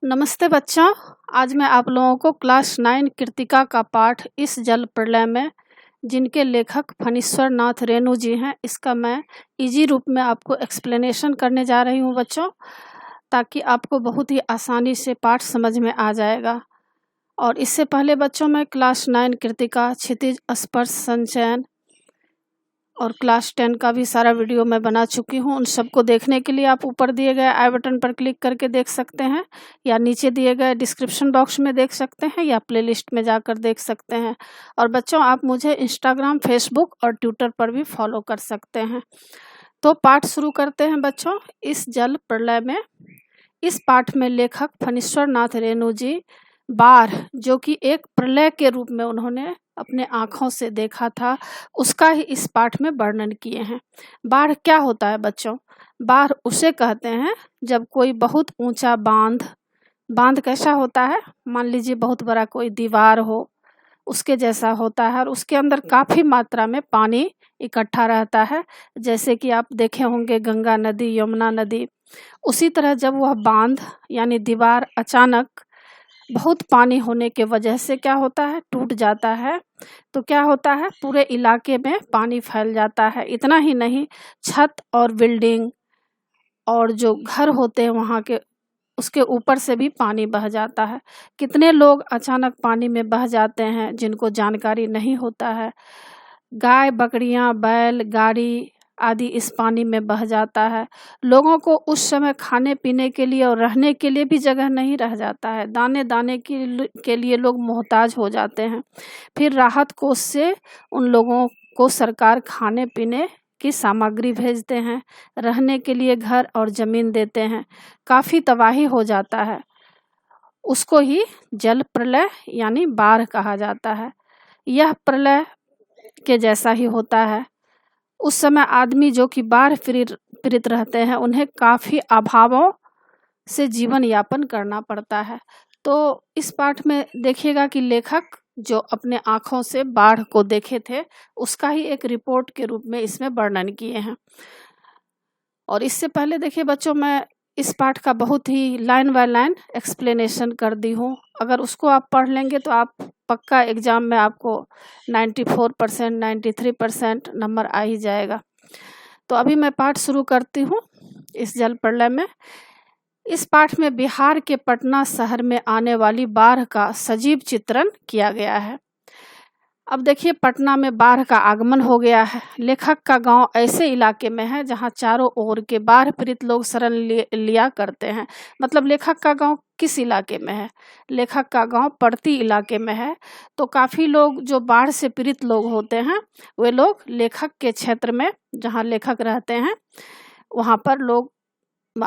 नमस्ते बच्चों। आज मैं आप लोगों को क्लास 9 कृतिका का पाठ इस जल प्रलय में, जिनके लेखक फणीश्वर नाथ रेणु जी हैं, इसका मैं इजी रूप में आपको एक्सप्लेनेशन करने जा रही हूँ बच्चों, ताकि आपको बहुत ही आसानी से पाठ समझ में आ जाएगा। और इससे पहले बच्चों मैं क्लास 9 कृतिका, क्षितिज, स्पर्श, संचयन और क्लास 10 का भी सारा वीडियो मैं बना चुकी हूँ। उन सबको देखने के लिए आप ऊपर दिए गए आई बटन पर क्लिक करके देख सकते हैं, या नीचे दिए गए डिस्क्रिप्शन बॉक्स में देख सकते हैं, या प्लेलिस्ट में जाकर देख सकते हैं। और बच्चों, आप मुझे इंस्टाग्राम, फेसबुक और ट्विटर पर भी फॉलो कर सकते हैं। तो पाठ शुरू करते हैं बच्चों। इस जल प्रलय में, इस पाठ में लेखक फणीश्वर नाथ रेणु जी बाढ़, जो कि एक प्रलय के रूप में उन्होंने अपने आँखों से देखा था, उसका ही इस पाठ में वर्णन किए हैं। बाढ़ क्या होता है बच्चों? बाढ़ उसे कहते हैं जब कोई बहुत ऊंचा बांध कैसा होता है? मान लीजिए बहुत बड़ा कोई दीवार हो, उसके जैसा होता है, और उसके अंदर काफ़ी मात्रा में पानी इकट्ठा रहता है, जैसे कि आप देखे होंगे गंगा नदी, यमुना नदी। उसी तरह जब वह बांध यानी दीवार अचानक बहुत पानी होने के वजह से क्या होता है, टूट जाता है, तो क्या होता है, पूरे इलाके में पानी फैल जाता है। इतना ही नहीं, छत और बिल्डिंग और जो घर होते हैं वहाँ के, उसके ऊपर से भी पानी बह जाता है। कितने लोग अचानक पानी में बह जाते हैं जिनको जानकारी नहीं होता है। गाय, बकरियां, बैल, गाड़ी आदि इस पानी में बह जाता है। लोगों को उस समय खाने पीने के लिए और रहने के लिए भी जगह नहीं रह जाता है। दाने दाने के लिए लोग मोहताज हो जाते हैं। फिर राहत कोष से उन लोगों को सरकार खाने पीने की सामग्री भेजते हैं, रहने के लिए घर और ज़मीन देते हैं। काफ़ी तबाही हो जाता है। उसको ही जल प्रलय यानी बाढ़ कहा जाता है। यह प्रलय के जैसा ही होता है। उस समय आदमी जो कि बाढ़ पीड़ित रहते हैं, उन्हें काफ़ी अभावों से जीवन यापन करना पड़ता है। तो इस पाठ में देखिएगा कि लेखक जो अपने आँखों से बाढ़ को देखे थे, उसका ही एक रिपोर्ट के रूप में इसमें वर्णन किए हैं। और इससे पहले देखिए बच्चों, मैं इस पाठ का बहुत ही लाइन बाय लाइन एक्सप्लेनेशन कर दी हूँ। अगर उसको आप पढ़ लेंगे तो आप पक्का एग्ज़ाम में आपको 94%, 93% नंबर आ ही जाएगा। तो अभी मैं पाठ शुरू करती हूँ इस जल प्रलय में। इस पाठ में बिहार के पटना शहर में आने वाली बाढ़ का सजीव चित्रण किया गया है। अब देखिए, पटना में बाढ़ का आगमन हो गया है। लेखक का गांव ऐसे इलाके में है जहां चारों ओर के बाढ़ पीड़ित लोग शरण लिया करते हैं। मतलब लेखक का गांव किस इलाके में है? लेखक का गांव पड़ती इलाके में है। तो काफ़ी लोग जो बाढ़ से पीड़ित लोग होते हैं, वे लोग लेखक के क्षेत्र में, जहां लेखक रहते हैं, वहां पर लोग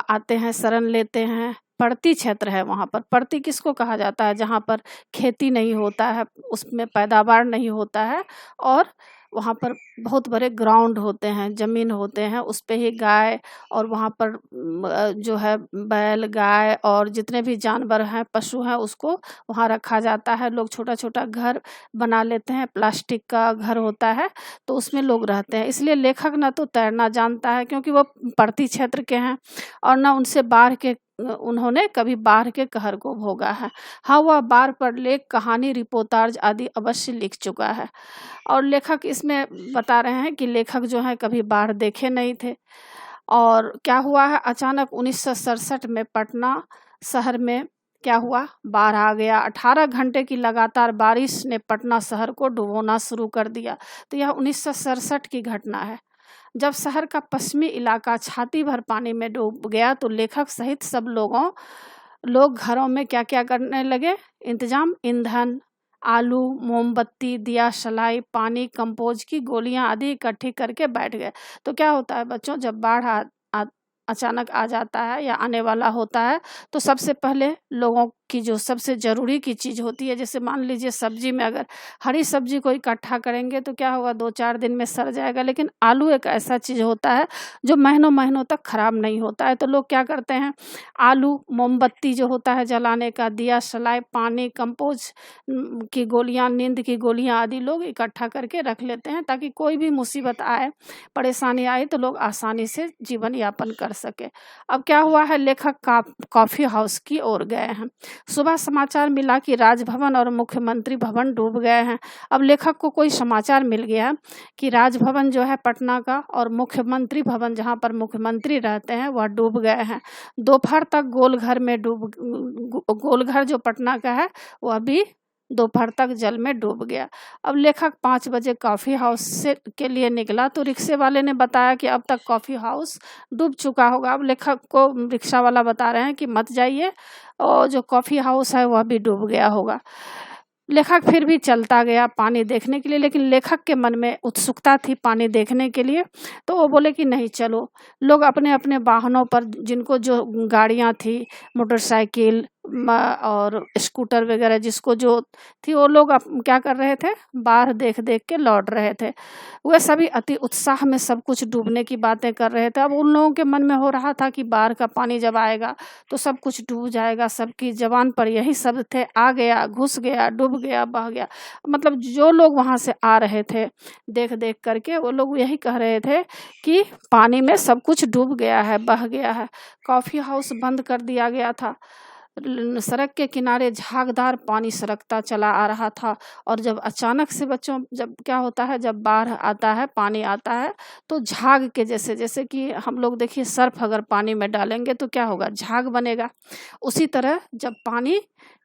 आते हैं, शरण लेते हैं। पड़ती क्षेत्र है वहाँ पर। पड़ती किसको कहा जाता है? जहाँ पर खेती नहीं होता है, उसमें पैदावार नहीं होता है, और वहाँ पर बहुत बड़े ग्राउंड होते हैं, ज़मीन होते हैं, उस पे ही गाय और वहाँ पर जो है बैल, गाय और जितने भी जानवर हैं, पशु हैं, उसको वहाँ रखा जाता है। लोग छोटा छोटा घर बना लेते हैं, प्लास्टिक का घर होता है, तो उसमें लोग रहते हैं। इसलिए लेखक ना तो तैरना जानता है, क्योंकि वो पड़ती क्षेत्र के हैं, और ना उनसे उन्होंने कभी बाढ़ के कहर को भोगा है। हाँ, वह बाढ़ पर लेख, कहानी, रिपोर्टाज आदि अवश्य लिख चुका है। और लेखक इसमें बता रहे हैं कि लेखक जो है कभी बाढ़ देखे नहीं थे। और क्या हुआ है, अचानक 1967 में पटना शहर में क्या हुआ, बाढ़ आ गया। 18 घंटे की लगातार बारिश ने पटना शहर को डुबोना शुरू कर दिया। तो यह 1967 की घटना है। जब शहर का पश्चिमी इलाका छाती भर पानी में डूब गया, तो लेखक सहित सब लोग घरों में क्या क्या करने लगे? इंतजाम, ईंधन, आलू, मोमबत्ती, दिया सलाई, पानी, कंपोज की गोलियां आदि इकट्ठी करके बैठ गए। तो क्या होता है बच्चों, जब बाढ़ अचानक आ जाता है या आने वाला होता है, तो सबसे पहले लोगों की जो सबसे ज़रूरी की चीज़ होती है, जैसे मान लीजिए सब्जी में अगर हरी सब्जी को इकट्ठा करेंगे तो क्या होगा, 2-4 दिन में सड़ जाएगा, लेकिन आलू एक ऐसा चीज़ होता है जो महीनों महीनों तक खराब नहीं होता है। तो लोग क्या करते हैं, आलू, मोमबत्ती जो होता है जलाने का, दिया सलाई, पानी, कंपोज की गोलियाँ, नींद की गोलियाँ आदि लोग इकट्ठा करके रख लेते हैं, ताकि कोई भी मुसीबत आए, परेशानी आए तो लोग आसानी से जीवन यापन कर सके। अब क्या हुआ है, लेखक कॉफ़ी हाउस की ओर गए हैं। सुबह समाचार मिला कि राजभवन और मुख्यमंत्री भवन डूब गए हैं। अब लेखक को कोई समाचार मिल गया कि राजभवन जो है पटना का और मुख्यमंत्री भवन जहाँ पर मुख्यमंत्री रहते हैं वह डूब गए हैं। दोपहर तक गोलघर जो पटना का है वह भी दोपहर तक जल में डूब गया। अब लेखक 5 बजे कॉफ़ी हाउस के लिए निकला तो रिक्शे वाले ने बताया कि अब तक कॉफ़ी हाउस डूब चुका होगा। अब लेखक को रिक्शा वाला बता रहे हैं कि मत जाइए, और जो कॉफ़ी हाउस है वह भी डूब गया होगा। लेखक फिर भी चलता गया पानी देखने के लिए, लेकिन लेखक के मन में उत्सुकता थी पानी देखने के लिए, तो वो बोले कि नहीं चलो। लोग अपने अपने वाहनों पर, जिनको जो गाड़ियाँ थी, मोटरसाइकिल और स्कूटर वगैरह जिसको जो थी, वो लोग क्या कर रहे थे, बाहर देख देख के लौट रहे थे। वे सभी अति उत्साह में सब कुछ डूबने की बातें कर रहे थे। अब उन लोगों के मन में हो रहा था कि बाढ़ का पानी जब आएगा तो सब कुछ डूब जाएगा। सबकी जबान पर यही शब्द थे, आ गया, घुस गया, डूब गया, बह गया। मतलब जो लोग वहाँ से आ रहे थे देख देख करके, वो लोग यही कह रहे थे कि पानी में सब कुछ डूब गया है, बह गया है। कॉफ़ी हाउस बंद कर दिया गया था। सड़क के किनारे झागदार पानी सड़कता चला आ रहा था, और जब अचानक से जब क्या होता है, जब बाढ़ आता है, पानी आता है, तो झाग के जैसे कि हम लोग देखिए सर्फ अगर पानी में डालेंगे तो क्या होगा, झाग बनेगा। उसी तरह जब पानी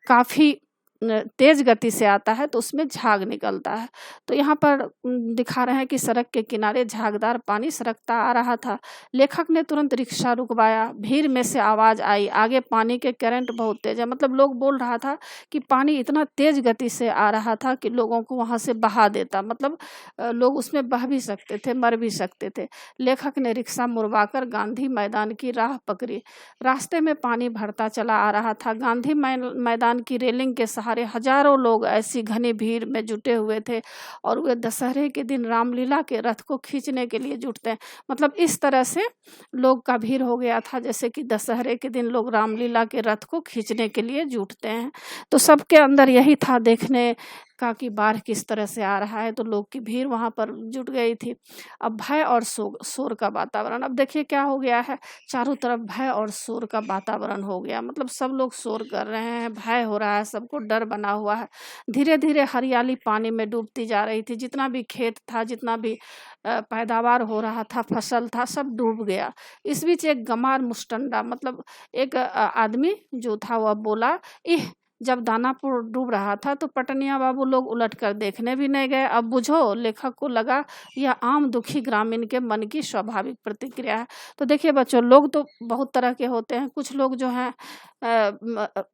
काफ़ी तेज गति से आता है तो उसमें झाग निकलता है। तो यहाँ पर दिखा रहे हैं कि सड़क के किनारे झागदार पानी सड़कता आ रहा था। लेखक ने तुरंत रिक्शा रुकवाया। भीड़ में से आवाज़ आई, आगे पानी के करंट बहुत तेज है। मतलब लोग बोल रहा था कि पानी इतना तेज गति से आ रहा था कि लोगों को वहाँ से बहा देता। मतलब लोग उसमें बह भी सकते थे, मर भी सकते थे। लेखक ने रिक्शा मुड़वाकर गांधी मैदान की राह पकड़ी। रास्ते में पानी भरता चला आ रहा था। गांधी मैदान की रेलिंग के सहारे हजारों लोग ऐसी घनी भीड़ में जुटे हुए थे, और वे दशहरे के दिन रामलीला के रथ को खींचने के लिए जुटते हैं। मतलब इस तरह से लोग का भीड़ हो गया था, जैसे कि दशहरे के दिन लोग रामलीला के रथ को खींचने के लिए जुटते हैं। तो सबके अंदर यही था देखने का कि बाढ़ किस तरह से आ रहा है, तो लोग की भीड़ वहाँ पर जुट गई थी। अब भय और शोर का वातावरण, अब देखिए क्या हो गया है, चारों तरफ भय और शोर का वातावरण हो गया। मतलब सब लोग शोर कर रहे हैं, भय हो रहा है, सबको डर बना हुआ है। धीरे धीरे हरियाली पानी में डूबती जा रही थी। जितना भी खेत था, जितना भी पैदावार हो रहा था, फसल था, सब डूब गया। इस बीच एक गंवार मुस्टंडा, मतलब एक आदमी जो था वह बोला, इह, जब दानापुर डूब रहा था तो पटनिया बाबू लोग उलटकर देखने भी नहीं गए। अब बुझो, लेखक को लगा यह आम दुखी ग्रामीण के मन की स्वाभाविक प्रतिक्रिया है। तो देखिए बच्चों, लोग तो बहुत तरह के होते हैं। कुछ लोग जो हैं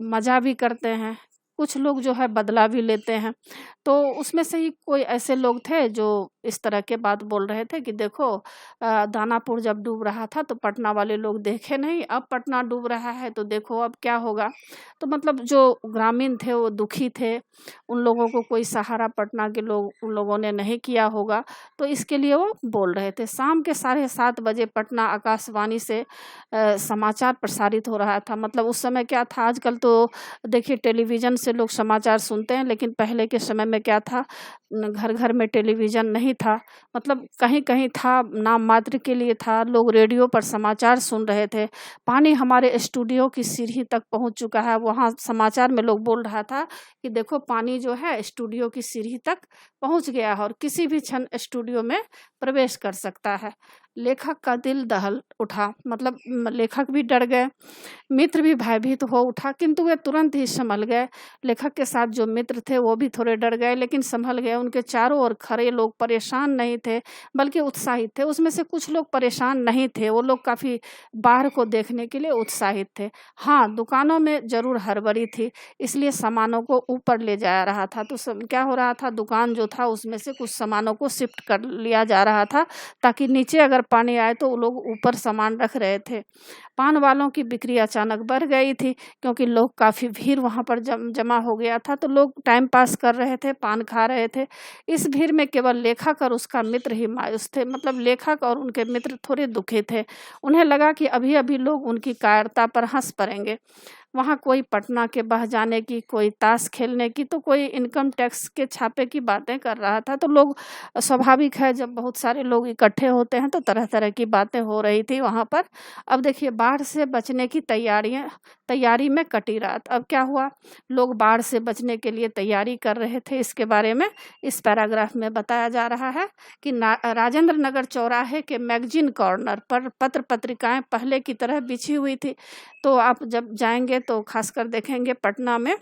मज़ा भी करते हैं, कुछ लोग जो है बदला भी लेते हैं। तो उसमें से ही कोई ऐसे लोग थे जो इस तरह के बात बोल रहे थे कि देखो, दानापुर जब डूब रहा था तो पटना वाले लोग देखे नहीं, अब पटना डूब रहा है तो देखो अब क्या होगा। तो मतलब जो ग्रामीण थे वो दुखी थे, उन लोगों को कोई सहारा पटना के उन लोगों ने नहीं किया होगा, तो इसके लिए वो बोल रहे थे। शाम के 7:30 बजे पटना आकाशवाणी से समाचार प्रसारित हो रहा था। मतलब उस समय क्या था, आजकल तो देखिए टेलीविज़न से लोग समाचार सुनते हैं, लेकिन पहले के समय में क्या था, घर घर में टेलीविज़न नहीं था। मतलब कहीं कहीं था, नाम मात्र के लिए था। लोग रेडियो पर समाचार सुन रहे थे। पानी हमारे स्टूडियो की सीढ़ी तक पहुंच चुका है। वहाँ समाचार में लोग बोल रहा था कि देखो पानी जो है स्टूडियो की सीढ़ी तक पहुंच गया है और किसी भी क्षण स्टूडियो में प्रवेश कर सकता है। लेखक का दिल दहल उठा। मतलब लेखक भी डर गए, मित्र भी भयभीत हो उठा, किंतु वे तुरंत ही संभल गए। लेखक के साथ जो मित्र थे वो भी थोड़े डर गए, लेकिन संभल गए। उनके चारों ओर खड़े लोग परेशान नहीं थे, बल्कि उत्साहित थे। उसमें से कुछ लोग परेशान नहीं थे, वो लोग काफ़ी बाढ़ को देखने के लिए उत्साहित थे। हाँ, दुकानों में ज़रूर हड़बड़ी थी, इसलिए सामानों को ऊपर ले जाया रहा था। तो क्या हो रहा था, दुकान जो था उसमें से कुछ सामानों को शिफ्ट कर लिया जा रहा था, ताकि नीचे अगर पानी आए तो वो लोग ऊपर सामान रख रहे थे। पान वालों की बिक्री अचानक बढ़ गई थी क्योंकि लोग काफ़ी भीड़ वहाँ पर जमा हो गया था, तो लोग टाइम पास कर रहे थे, पान खा रहे थे। इस भीड़ में केवल लेखक और उसका मित्र ही मायूस थे, मतलब लेखक और उनके मित्र थोड़े दुखी थे। उन्हें लगा कि अभी-अभी लोग उनकी कायरता पर हँस पड़ेंगे। वहाँ कोई पटना के बह जाने की, कोई ताश खेलने की, तो कोई इनकम टैक्स के छापे की बातें कर रहा था। तो लोग, स्वाभाविक है जब बहुत सारे लोग इकट्ठे होते हैं तो तरह-तरह की बातें हो रही थी वहाँ पर। अब देखिए बाढ़ से बचने की तैयारी में कटी रात। अब क्या हुआ? लोग बाढ़ से बचने के लिए तैयारी कर रहे थे। इसके बारे में इस पैराग्राफ में बताया जा रहा है कि राजेंद्र नगर चौराहे के मैगजीन कॉर्नर पर पत्र-पत्रिकाएँ पहले की तरह बिछी हुई थी। तो आप जब जाएँगे तो ख़ासकर देखेंगे पटना में,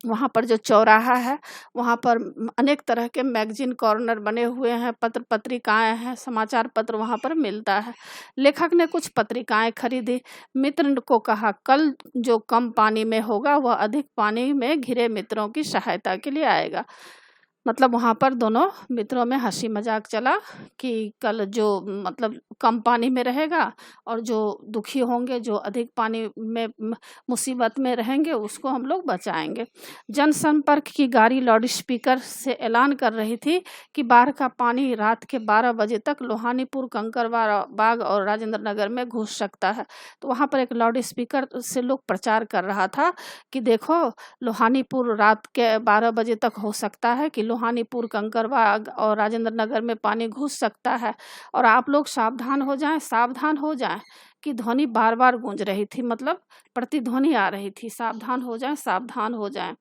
वहाँ पर जो चौराहा है, वहाँ पर अनेक तरह के मैगज़ीन कॉर्नर बने हुए हैं, पत्र-पत्रिकाएँ हैं, समाचार पत्र वहाँ पर मिलता है। लेखक ने कुछ पत्रिकाएँ खरीदी, मित्र को कहा कल जो कम पानी में होगा वह अधिक पानी में घिरे मित्रों की सहायता के लिए आएगा। मतलब वहाँ पर दोनों मित्रों में हँसी मज़ाक चला कि कल जो मतलब कम पानी में रहेगा और जो दुखी होंगे, जो अधिक पानी में मुसीबत में रहेंगे, उसको हम लोग बचाएँगे। जनसंपर्क की गाड़ी लाउडस्पीकर से ऐलान कर रही थी कि बाढ़ का पानी रात के 12 बजे तक लोहानीपुर, कंकड़बाग बाग और राजेंद्र नगर में घुस सकता है। तो वहाँ पर एक लाउडस्पीकर से लोग प्रचार कर रहा था कि देखो लोहानीपुर रात के 12 बजे तक हो सकता है कि लोहानीपुर, कंकड़बाग और राजेंद्र नगर में पानी घुस सकता है और आप लोग सावधान हो जाएं की ध्वनि बार-बार गूंज रही थी, मतलब प्रतिध्वनि आ रही थी, सावधान हो जाएं।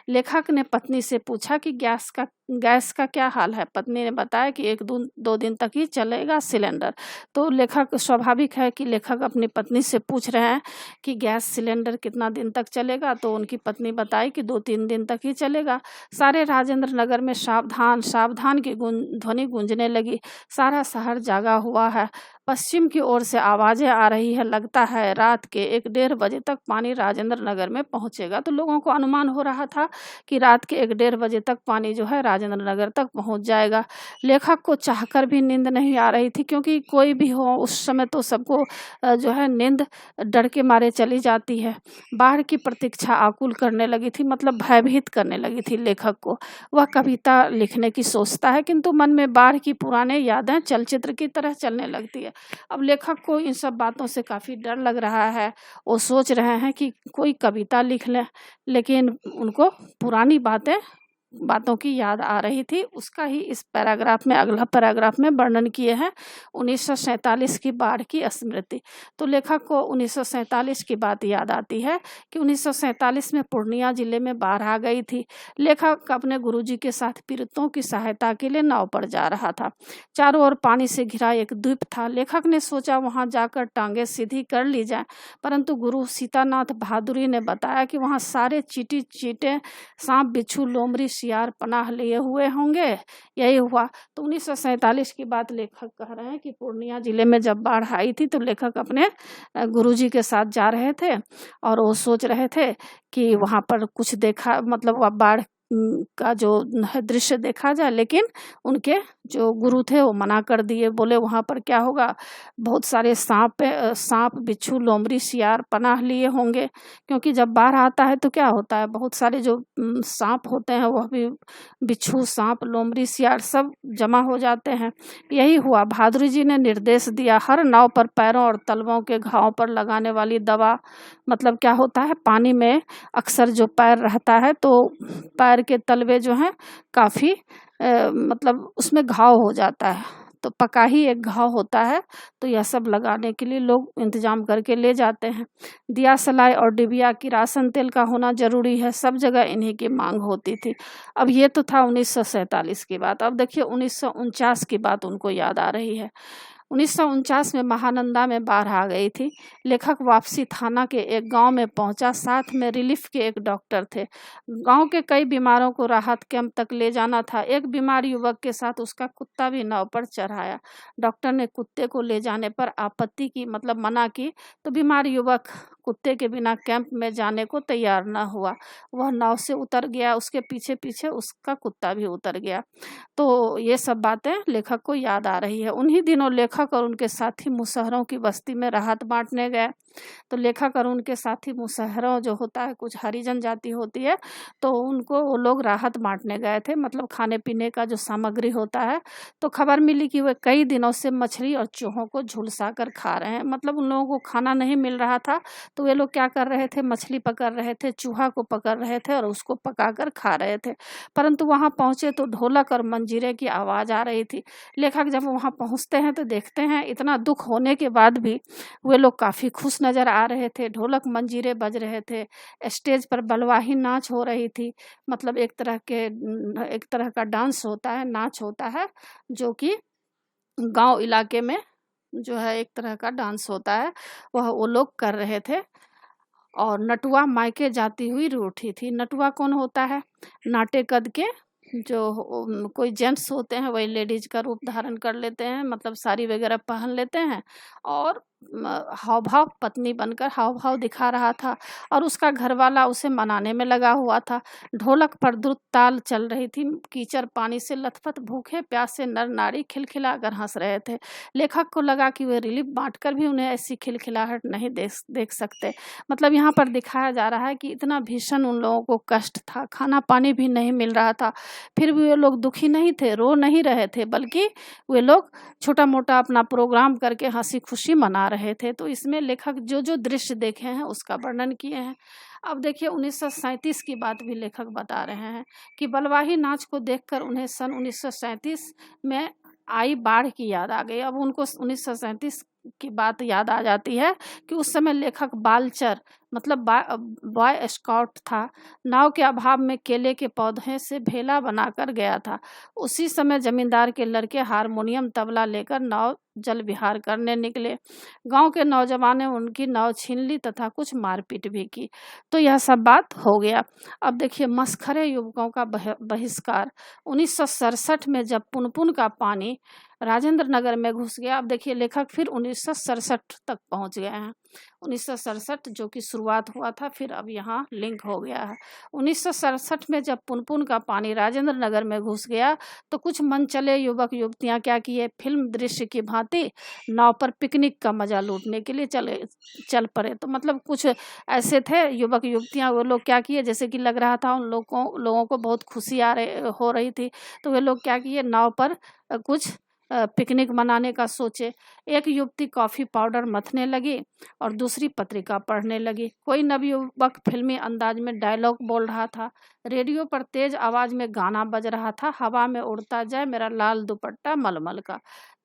लेखक ने पत्नी से पूछा कि गैस का क्या हाल है? पत्नी ने बताया कि 1-2 दिन तक ही चलेगा सिलेंडर। तो लेखक, स्वाभाविक है कि लेखक अपनी पत्नी से पूछ रहे हैं कि गैस सिलेंडर कितना दिन तक चलेगा? तो उनकी पत्नी बताई कि 2-3 दिन तक ही चलेगा। सारे राजेंद्र नगर में सावधान की ध्वनि गूंजने लगी। सारा शहर जागा हुआ है। पश्चिम की ओर से आवाज़ें आ रही है, लगता है रात के 1-1:30 बजे तक पानी राजेंद्र नगर में पहुंचेगा। तो लोगों को अनुमान हो रहा था कि रात के 1-1:30 बजे तक पानी जो है राजेंद्र नगर तक पहुंच जाएगा। लेखक को चाहकर भी नींद नहीं आ रही थी क्योंकि कोई भी हो उस समय तो सबको जो है नींद डर के मारे चली जाती है। बाढ़ की प्रतीक्षा आकुल करने लगी थी, मतलब भयभीत करने लगी थी लेखक को। वह कविता लिखने की सोचता है किंतु मन में बाढ़ की पुराने यादें चलचित्र की तरह चलने लगती है। अब लेखक को इन सब बातों से काफ़ी डर लग रहा है। वो सोच रहे हैं कि कोई कविता लिख लें, लेकिन उनको पुरानी बातों की याद आ रही थी। उसका ही इस पैराग्राफ में, अगला पैराग्राफ में वर्णन किए हैं 1947 की बाढ़ की स्मृति। तो लेखक को 1947 की बात याद आती है कि 1947 में पूर्णिया जिले में बाढ़ आ गई थी। लेखक अपने गुरुजी के साथ पीड़ितों की सहायता के लिए नाव पर जा रहा था। चारों ओर पानी से घिरा एक द्वीप था। लेखक ने सोचा वहां जाकर टांगे सीधी कर ली जाए, परंतु गुरु सीतानाथ बहादुरी ने बताया कि वहां सारे चींटे, सांप, बिच्छू, लोमड़ी, सियार पनाह लिए हुए होंगे। यही हुआ। तो 1947 की बात लेखक कह रहे हैं कि पूर्णिया जिले में जब बाढ़ आई थी तो लेखक अपने गुरुजी के साथ जा रहे थे और वो सोच रहे थे कि वहाँ पर कुछ देखा, मतलब वह बाढ़ का जो दृश्य देखा जाए, लेकिन उनके जो गुरु थे वो मना कर दिए। बोले वहाँ पर क्या होगा, बहुत सारे सांप, बिच्छू, लोमड़ी, सियार पनाह लिए होंगे, क्योंकि जब बाढ़ आता है तो क्या होता है, बहुत सारे जो सांप होते हैं वह भी, बिच्छू, सांप, लोमड़ी, सियार सब जमा हो जाते हैं। यही हुआ। बहादुर जी ने निर्देश दिया हर नाव पर पैरों और तलवों के घाव पर लगाने वाली दवा, मतलब क्या होता है, पानी में अक्सर जो पैर रहता है तो पैर के तलवे जो हैं काफ़ी मतलब उसमें घाव हो जाता है, तो पका ही एक घाव होता है। तो यह सब लगाने के लिए लोग इंतजाम करके ले जाते हैं। दिया सलाई और डिबिया, किरासन तेल का होना जरूरी है। सब जगह इन्हीं की मांग होती थी। अब ये तो था 1947 की बात। अब देखिए 1949 की बात उनको याद आ रही है। 1949 में महानंदा में बाढ़ आ गई थी। लेखक वापसी थाना के एक गांव में पहुंचा। साथ में रिलीफ के एक डॉक्टर थे। गांव के कई बीमारों को राहत कैंप तक ले जाना था। एक बीमार युवक के साथ उसका कुत्ता भी नाव पर चढ़ाया। डॉक्टर ने कुत्ते को ले जाने पर आपत्ति की, मतलब मना की, तो बीमार युवक कुत्ते के बिना कैंप में जाने को तैयार न हुआ। वह नाव से उतर गया, उसके पीछे-पीछे उसका कुत्ता भी उतर गया। तो ये सब बातें लेखक को याद आ रही है। उन्हीं दिनों लेखक और उनके साथी मुसहरों की बस्ती में राहत बाँटने गए। तो लेखक और उनके साथी मुसहरों जो होता है, कुछ हरिजन जाति होती है, तो उनको वो लोग राहत बाँटने गए थे, मतलब खाने-पीने का जो सामग्री होता है। तो खबर मिली कि वे कई दिनों से मछली और चूहों को झुलसा कर खा रहे हैं। मतलब उन लोगों को खाना नहीं मिल रहा था, तो वे लोग क्या कर रहे थे, मछली पकड़ रहे थे, चूहा को पकड़ रहे थे और उसको पकाकर खा रहे थे। परंतु वहाँ पहुँचे तो ढोलक और मंजीरे की आवाज़ आ रही थी। लेखक जब वहाँ पहुँचते हैं तो देखते हैं इतना दुःख होने के बाद भी वे लोग काफ़ी खुश नज़र आ रहे थे। ढोलक मंजीरे बज रहे थे, स्टेज पर बलवाही नाच हो रही थी। मतलब एक तरह का डांस होता है, नाच होता है, जो कि गाँव इलाके में जो है एक तरह का डांस होता है, वह वो लोग कर रहे थे। और नटुआ मायके जाती हुई रूठी थी। नटुआ कौन होता है? नाटे कद के जो कोई जेंट्स होते हैं, वही लेडीज का रूप धारण कर लेते हैं, मतलब साड़ी वगैरह पहन लेते हैं और हाव-भाव पत्नी बनकर हाव-भाव दिखा रहा था और उसका घरवाला उसे मनाने में लगा हुआ था। ढोलक पर द्रुत ताल चल रही थी। कीचड़ पानी से लथपथ भूखे प्यासे नर नारी खिलखिलाकर हंस रहे थे। लेखक को लगा कि वे रिलीफ बाँटकर भी उन्हें ऐसी खिलखिलाहट नहीं देख सकते। मतलब यहाँ पर दिखाया जा रहा है कि इतना भीषण उन लोगों को कष्ट था, खाना-पानी भी नहीं मिल रहा था। फिर भी वे लोग दुखी नहीं थे, रो नहीं रहे थे, बल्कि वे लोग छोटा-मोटा अपना प्रोग्राम करके हँसी-खुशी मना रहे थे। तो इसमें लेखक जो-जो दृश्य देखे हैं, उसका वर्णन किए हैं। अब देखिए 1937 की बात भी लेखक बता रहे हैं कि बलवाही नाच को देखकर उन्हें सन 1937 में आई बाढ़ की याद आ गई। अब उनको 1937 की बात याद आ जाती है कि उस समय लेखक बालचर मतलब बॉय स्काउट था। नाव के अभाव में केले के पौधे से भेला बनाकर गया था। उसी समय जमींदार के लड़के हारमोनियम तबला लेकर नाव जल विहार करने निकले। गांव के नौजवानों ने उनकी नाव छीन ली तथा कुछ मारपीट भी की। तो यह सब बात हो गया। अब देखिए मस्खरे युवकों का बहिष्कार 1967 में जब पुनपुन का पानी राजेंद्र नगर में घुस गया। अब देखिए लेखक फिर 1967 तक पहुंच गए हैं। 1967 जो कि शुरुआत हुआ था, फिर अब यहाँ लिंक हो गया है। 1967 में जब पुनपुन का पानी राजेंद्र नगर में घुस गया तो कुछ मनचले युवक युवतियाँ क्या किए, फिल्म दृश्य की भांति नाव पर पिकनिक का मजा लूटने के लिए चल पड़े। तो मतलब कुछ ऐसे थे युवक युवतियाँ, वो लोग क्या किए, जैसे कि लग रहा था उन लोगों को बहुत खुशी हो रही थी, तो वे लोग क्या किए, नाव पर कुछ पिकनिक मनाने का सोचे। एक युवती कॉफ़ी पाउडर मथने लगी और दूसरी पत्रिका पढ़ने लगी। कोई नवयुवक फिल्मी अंदाज में डायलॉग बोल रहा था। रेडियो पर तेज आवाज़ में गाना बज रहा था, हवा में उड़ता जाए मेरा लाल दुपट्टा मलमल का।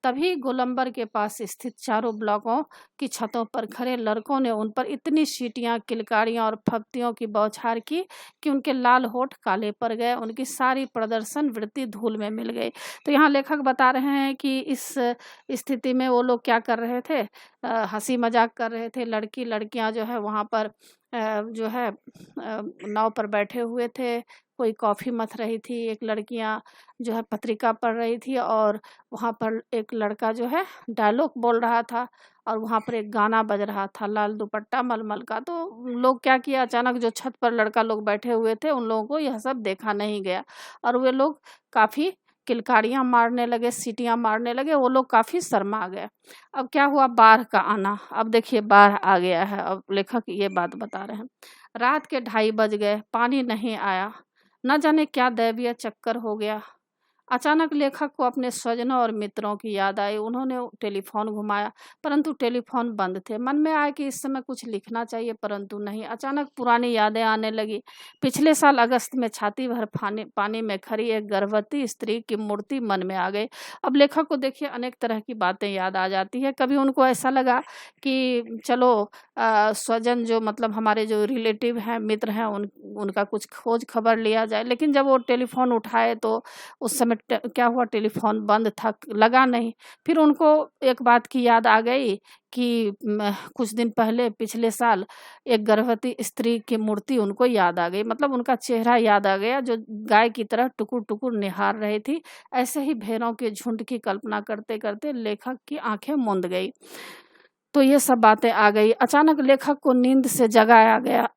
तभी गोलंबर के पास स्थित चारों ब्लॉकों की छतों पर खड़े लड़कों ने उन पर इतनी सीटियां, किलकारियां और फब्तियों की बौछार की कि उनके लाल होठ काले पड़ गए, उनकी सारी प्रदर्शन वृत्ति धूल में मिल गई। तो यहाँ लेखक बता रहे हैं कि इस स्थिति में वो लोग क्या कर रहे थे, हंसी मजाक कर रहे थे। लड़कियां जो है वहाँ पर जो है नाव पर बैठे हुए थे। कोई कॉफ़ी मथ रही थी, एक लड़कियां जो है पत्रिका पढ़ रही थी और वहाँ पर एक लड़का जो है डायलॉग बोल रहा था और वहाँ पर एक गाना बज रहा था लाल दुपट्टा मलमल का। तो लोग क्या किया, अचानक जो छत पर लड़का लोग बैठे हुए थे उन लोगों को यह सब देखा नहीं गया और वे लोग काफ़ी किलकारियाँ मारने लगे, सीटियाँ मारने लगे, वो लोग काफ़ी शर्मा गए। अब क्या हुआ, बाढ़ का आना। अब देखिए बाढ़ आ गया है। अब लेखक ये बात बता रहे हैं, रात के 2:30 बज गए, पानी नहीं आया, न जाने क्या दैवीय चक्कर हो गया। अचानक लेखक को अपने स्वजनों और मित्रों की याद आई। उन्होंने टेलीफोन घुमाया परंतु टेलीफोन बंद थे। मन में आया कि इस समय कुछ लिखना चाहिए परंतु नहीं। अचानक पुरानी यादें आने लगी। पिछले साल अगस्त में छाती भर पानी में खड़ी एक गर्भवती स्त्री की मूर्ति मन में आ गई। अब लेखक को देखिए अनेक तरह की बातें याद आ जाती है। कभी उनको ऐसा लगा कि चलो स्वजन जो मतलब हमारे जो रिलेटिव हैं, मित्र हैं, उनका कुछ खोज खबर लिया जाए। लेकिन जब वो टेलीफोन उठाए तो उस समय क्या हुआ, टेलीफोन बंद था, लगा नहीं। फिर उनको एक बात की याद आ गई कि कुछ दिन पहले पिछले साल एक गर्भवती स्त्री की मूर्ति उनको याद आ गई। मतलब उनका चेहरा याद आ गया जो गाय की तरह टुकुर-टुकुर निहार रही थी। ऐसे ही भेड़ों के झुंड की कल्पना करते-करते लेखक की आंखें मूंद गई। तो ये सब बातें आ गई। अचानक लेखक को नींद से जगाया गया।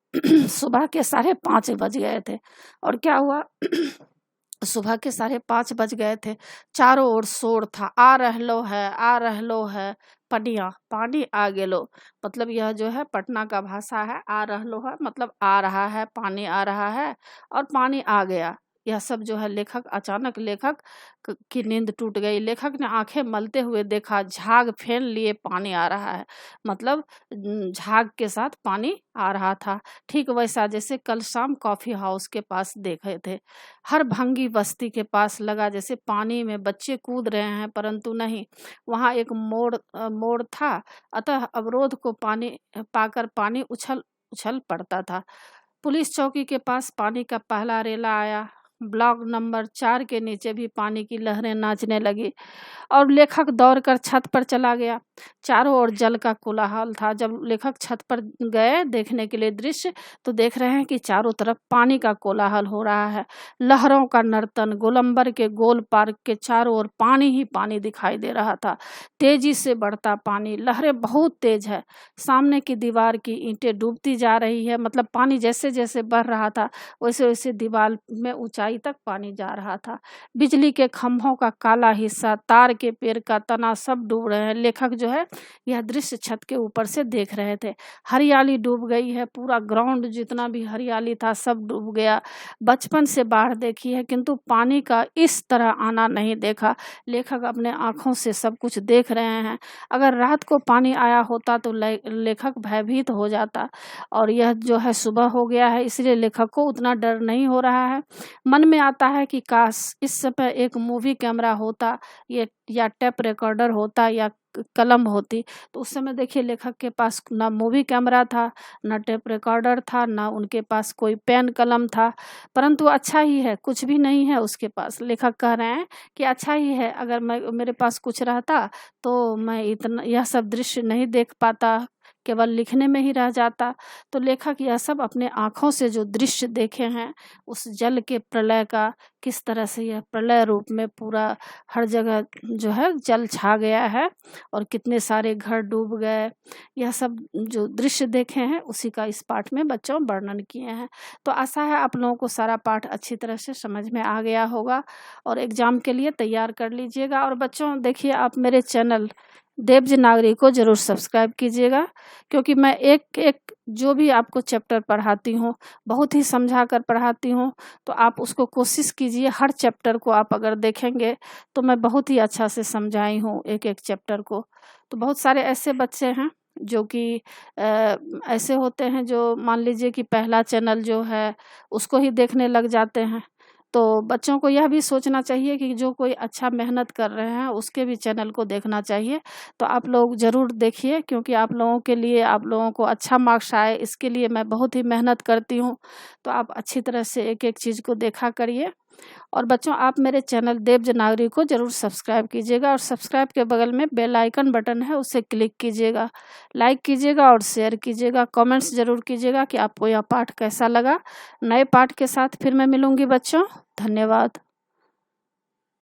सुबह के 5:30 बज गए थे और क्या हुआ? सुबह के 5:30 बज गए थे। चारों ओर शोर था, आ रहलो है, पनिया, पानी आ गेलो। मतलब यह जो है पटना का भाषा है, आ रहलो है मतलब आ रहा है, पानी आ रहा है और पानी आ गया। यह सब जो है अचानक लेखक की नींद टूट गई। लेखक ने आंखें मलते हुए देखा, झाग फेन लिए पानी आ रहा है। मतलब झाग के साथ पानी आ रहा था, ठीक वैसा जैसे कल शाम कॉफी हाउस के पास देखे थे। हर भंगी बस्ती के पास लगा जैसे पानी में बच्चे कूद रहे हैं, परंतु नहीं, वहां एक मोड़ था, अतः अवरोध को पानी पाकर पानी उछल उछल पड़ता था। पुलिस चौकी के पास पानी का पहला रेला आया। ब्लॉक नंबर 4 के नीचे भी पानी की लहरें नाचने लगी और लेखक दौड़कर छत पर चला गया। चारों ओर जल का कोलाहल था। जब लेखक छत पर गए देखने के लिए दृश्य, तो देख रहे हैं कि चारों तरफ पानी का कोलाहल हो रहा है, लहरों का नर्तन। गोलंबर के गोल पार्क के चारों ओर पानी ही पानी दिखाई दे रहा था, तेजी से बढ़ता पानी, लहरें बहुत तेज है। सामने की दीवार की ईंटें डूबती जा रही है। मतलब पानी जैसे जैसे बढ़ रहा था वैसे वैसे दीवार में ऊंचाई तक पानी जा रहा था। बिजली के खंभों का काला हिस्सा, तार के पेड़ का तना सब डूब रहे हैं। लेखक जो है यह दृश्य छत के ऊपर से देख रहे थे। हरियाली डूब गई है, पूरा ग्राउंड जितना भी हरियाली था सब डूब गया। बचपन से बाढ़ देखी है किंतु पानी का इस तरह आना नहीं देखा। लेखक अपने आंखों से सब कुछ देख रहे हैं। अगर रात को पानी आया होता तो लेखक भयभीत हो जाता, और यह जो है सुबह हो गया है इसलिए लेखक को उतना डर नहीं हो रहा है। मन में आता है कि काश इस समय एक मूवी कैमरा होता, ये या टेप रिकॉर्डर होता या कलम होती, तो उस समय देखिए लेखक के पास ना मूवी कैमरा था, ना टेप रिकॉर्डर था, ना उनके पास कोई पेन कलम था। परंतु अच्छा ही है, कुछ भी नहीं है उसके पास। लेखक कह रहे हैं कि अच्छा ही है, अगर मेरे पास कुछ रहता तो मैं इतना यह सब दृश्य नहीं देख पाता, केवल लिखने में ही रह जाता। तो लेखक यह सब अपने आँखों से जो दृश्य देखे हैं उस जल के प्रलय का, किस तरह से यह प्रलय रूप में पूरा हर जगह जो है जल छा गया है और कितने सारे घर डूब गए, यह सब जो दृश्य देखे हैं उसी का इस पाठ में बच्चों वर्णन किए हैं। तो आशा है आप लोगों को सारा पाठ अच्छी तरह से समझ में आ गया होगा और एग्ज़ाम के लिए तैयार कर लीजिएगा। और बच्चों देखिए, आप मेरे चैनल देवज नागरी को ज़रूर सब्सक्राइब कीजिएगा, क्योंकि मैं एक एक जो भी आपको चैप्टर पढ़ाती हूँ बहुत ही समझा कर पढ़ाती हूँ। तो आप उसको कोशिश कीजिए, हर चैप्टर को आप अगर देखेंगे तो मैं बहुत ही अच्छा से समझाई हूँ एक एक चैप्टर को। तो बहुत सारे ऐसे बच्चे हैं जो कि ऐसे होते हैं जो मान लीजिए कि पहला चैनल जो है उसको ही देखने लग जाते हैं। तो बच्चों को यह भी सोचना चाहिए कि जो कोई अच्छा मेहनत कर रहे हैं उसके भी चैनल को देखना चाहिए। तो आप लोग ज़रूर देखिए, क्योंकि आप लोगों के लिए, आप लोगों को अच्छा मार्क्स आए इसके लिए मैं बहुत ही मेहनत करती हूँ। तो आप अच्छी तरह से एक एक चीज़ को देखा करिए। और बच्चों, आप मेरे चैनल देवज नागरी को ज़रूर सब्सक्राइब कीजिएगा और सब्सक्राइब के बगल में बेल आइकन बटन है, उसे क्लिक कीजिएगा, लाइक कीजिएगा और शेयर कीजिएगा। कमेंट्स ज़रूर कीजिएगा कि आपको यह पाठ कैसा लगा। नए पाठ के साथ फिर मैं मिलूँगी बच्चों। धन्यवाद।